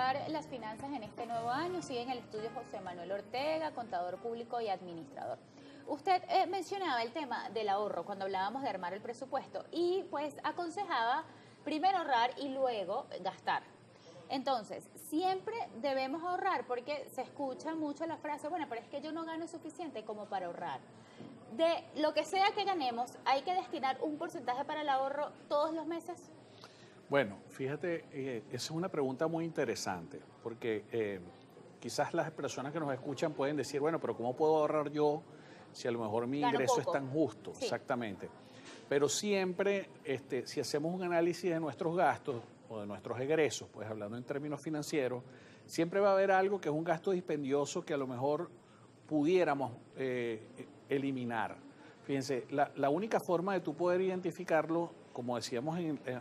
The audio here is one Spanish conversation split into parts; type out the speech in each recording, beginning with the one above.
administrar las finanzas en este nuevo año. Sigue en el estudio José Manuel Ortega, contador público y administrador. Usted mencionaba el tema del ahorro cuando hablábamos de armar el presupuesto y pues aconsejaba primero ahorrar y luego gastar. Entonces, siempre debemos ahorrar porque se escucha mucho la frase, bueno, pero es que yo no gano suficiente como para ahorrar. De lo que sea que ganemos, ¿hay que destinar un porcentaje para el ahorro todos los meses? Bueno, fíjate, esa es una pregunta muy interesante, porque quizás las personas que nos escuchan pueden decir, bueno, pero ¿cómo puedo ahorrar yo si a lo mejor mi Gano ingreso es poco. tan justo? Sí. Exactamente. Pero siempre, si hacemos un análisis de nuestros gastos o de nuestros egresos, pues hablando en términos financieros, siempre va a haber algo que es un gasto dispendioso que a lo mejor pudiéramos eliminar. Fíjense, la única forma de tú poder identificarlo, como decíamos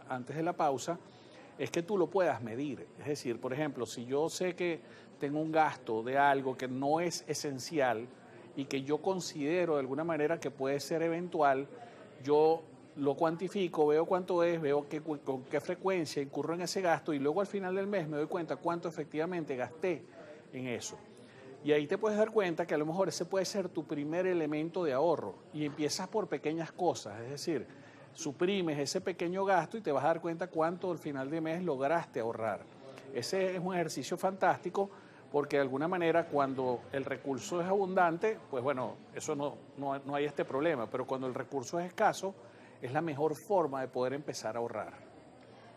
antes de la pausa, es que tú lo puedas medir. Es decir, por ejemplo, si yo sé que tengo un gasto de algo que no es esencial y que yo considero de alguna manera que puede ser eventual, yo lo cuantifico, veo cuánto es, veo con qué frecuencia incurro en ese gasto y luego al final del mes me doy cuenta cuánto efectivamente gasté en eso. Y ahí te puedes dar cuenta que a lo mejor ese puede ser tu primer elemento de ahorro y empiezas por pequeñas cosas, es decir, suprimes ese pequeño gasto y te vas a dar cuenta cuánto al final de mes lograste ahorrar. Ese es un ejercicio fantástico porque de alguna manera cuando el recurso es abundante, pues bueno, eso no hay este problema, pero cuando el recurso es escaso, es la mejor forma de poder empezar a ahorrar.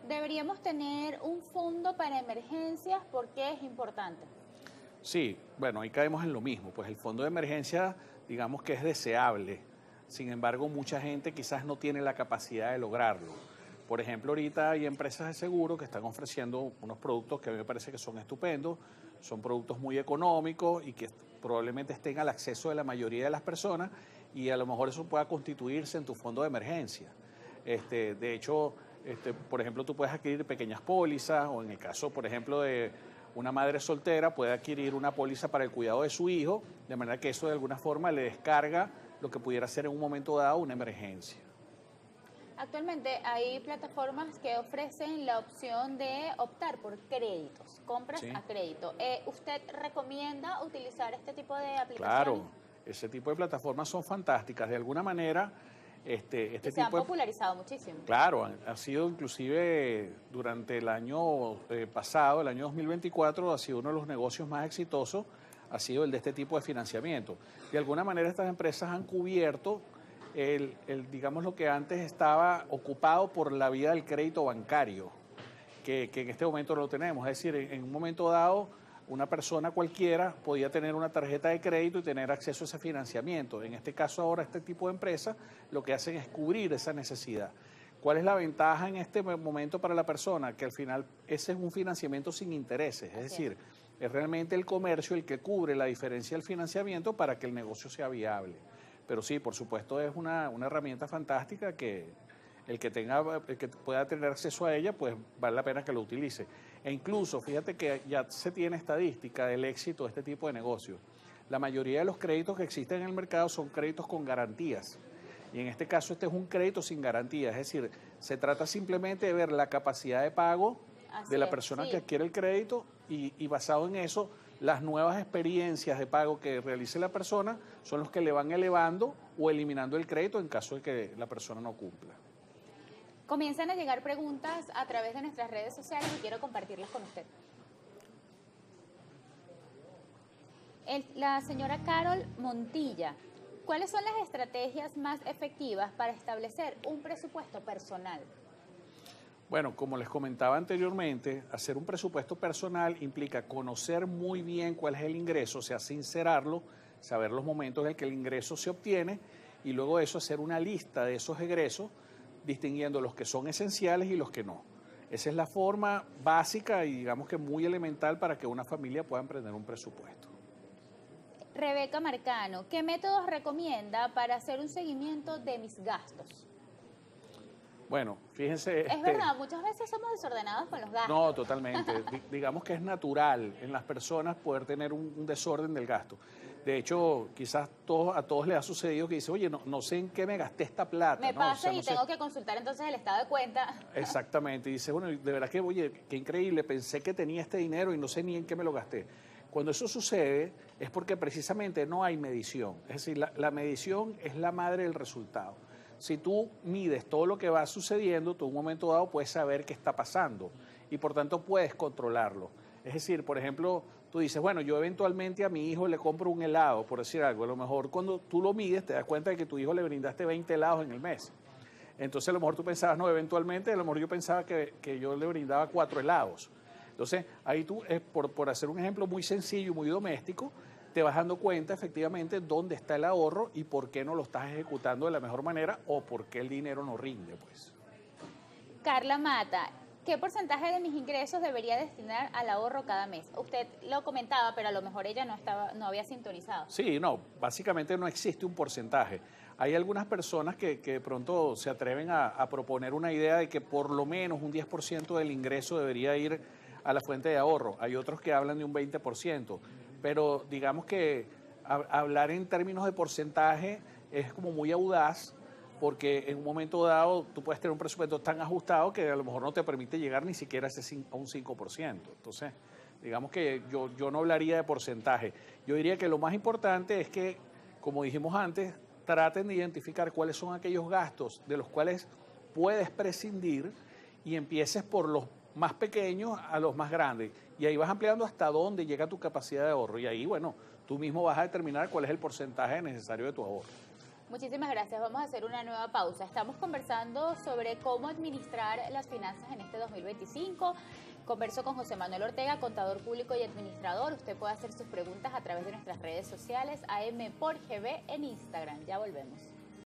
Deberíamos tener un fondo para emergencias porque es importante. Sí, bueno, ahí caemos en lo mismo, pues el fondo de emergencia, digamos que es deseable, sin embargo, mucha gente quizás no tiene la capacidad de lograrlo. Por ejemplo, ahorita hay empresas de seguro que están ofreciendo unos productos que a mí me parece que son estupendos, son productos muy económicos y que probablemente estén al acceso de la mayoría de las personas y a lo mejor eso pueda constituirse en tu fondo de emergencia. De hecho, por ejemplo, tú puedes adquirir pequeñas pólizas o en el caso, por ejemplo, de una madre soltera puede adquirir una póliza para el cuidado de su hijo, de manera que eso de alguna forma le descarga lo que pudiera ser en un momento dado una emergencia. Actualmente hay plataformas que ofrecen la opción de optar por créditos, compras ¿Sí? a crédito. ¿Usted recomienda utilizar este tipo de aplicaciones? Claro, ese tipo de plataformas son fantásticas. De alguna manera, este Y se han tipo de... popularizado muchísimo. Claro, ha sido inclusive durante el año pasado, el año 2024, ha sido uno de los negocios más exitosos, ha sido el de este tipo de financiamiento. De alguna manera estas empresas han cubierto digamos, lo que antes estaba ocupado por la vía del crédito bancario, que en este momento no lo tenemos. Es decir, en un momento dado, una persona cualquiera podía tener una tarjeta de crédito y tener acceso a ese financiamiento. En este caso ahora este tipo de empresas lo que hacen es cubrir esa necesidad. ¿Cuál es la ventaja en este momento para la persona? Que al final ese es un financiamiento sin intereses, es decir, es realmente el comercio el que cubre la diferencia del financiamiento para que el negocio sea viable. Pero sí, por supuesto es una herramienta fantástica que el que pueda tener acceso a ella, pues vale la pena que lo utilice. E incluso, fíjate que ya se tiene estadística del éxito de este tipo de negocios. La mayoría de los créditos que existen en el mercado son créditos con garantías. Y en este caso este es un crédito sin garantía, es decir, se trata simplemente de ver la capacidad de pago de la persona que adquiere el crédito y basado en eso, las nuevas experiencias de pago que realice la persona son los que le van elevando o eliminando el crédito en caso de que la persona no cumpla. Comienzan a llegar preguntas a través de nuestras redes sociales y quiero compartirlas con usted. La señora Carol Montilla, ¿cuáles son las estrategias más efectivas para establecer un presupuesto personal? Bueno, como les comentaba anteriormente, hacer un presupuesto personal implica conocer muy bien cuál es el ingreso, o sea, sincerarlo, saber los momentos en que el ingreso se obtiene y luego de eso hacer una lista de esos egresos, distinguiendo los que son esenciales y los que no. Esa es la forma básica y digamos que muy elemental para que una familia pueda emprender un presupuesto. Rebeca Marcano, ¿qué métodos recomienda para hacer un seguimiento de mis gastos? Bueno, fíjense... Es verdad, muchas veces somos desordenados con los gastos. No, totalmente. Digamos que es natural en las personas poder tener un desorden del gasto. De hecho, quizás a todos les ha sucedido que dice, oye, no sé en qué me gasté esta plata. Me ¿no? pasa O sea, y no sé. tengo que consultar entonces el estado de cuenta. Exactamente, y dice, bueno, de verdad que, oye, qué increíble, pensé que tenía este dinero y no sé ni en qué me lo gasté. Cuando eso sucede es porque precisamente no hay medición, es decir, la medición es la madre del resultado. Si tú mides todo lo que va sucediendo, tú en un momento dado puedes saber qué está pasando y por tanto puedes controlarlo. Es decir, por ejemplo, tú dices, bueno, yo eventualmente a mi hijo le compro un helado, por decir algo, a lo mejor cuando tú lo mides te das cuenta de que tu hijo le brindaste 20 helados en el mes. Entonces a lo mejor tú pensabas, no, eventualmente a lo mejor yo pensaba que yo le brindaba 4 helados. Entonces ahí tú, por hacer un ejemplo muy sencillo y muy doméstico, te vas dando cuenta efectivamente dónde está el ahorro y por qué no lo estás ejecutando de la mejor manera o por qué el dinero no rinde, pues. Carla Mata, ¿qué porcentaje de mis ingresos debería destinar al ahorro cada mes? Usted lo comentaba, pero a lo mejor ella no había sintonizado. Sí, no, básicamente no existe un porcentaje. Hay algunas personas que de pronto se atreven a proponer una idea de que por lo menos un 10% del ingreso debería ir a la fuente de ahorro. Hay otros que hablan de un 20%, pero digamos que hablar en términos de porcentaje es como muy audaz porque en un momento dado tú puedes tener un presupuesto tan ajustado que a lo mejor no te permite llegar ni siquiera a un 5%. Entonces, digamos que yo no hablaría de porcentaje. Yo diría que lo más importante es que, como dijimos antes, traten de identificar cuáles son aquellos gastos de los cuales puedes prescindir y empieces por los más pequeños a los más grandes. Y ahí vas ampliando hasta dónde llega tu capacidad de ahorro. Y ahí, bueno, tú mismo vas a determinar cuál es el porcentaje necesario de tu ahorro. Muchísimas gracias. Vamos a hacer una nueva pausa. Estamos conversando sobre cómo administrar las finanzas en este 2025. Converso con José Manuel Ortega, contador público y administrador. Usted puede hacer sus preguntas a través de nuestras redes sociales, AM por GB en Instagram. Ya volvemos.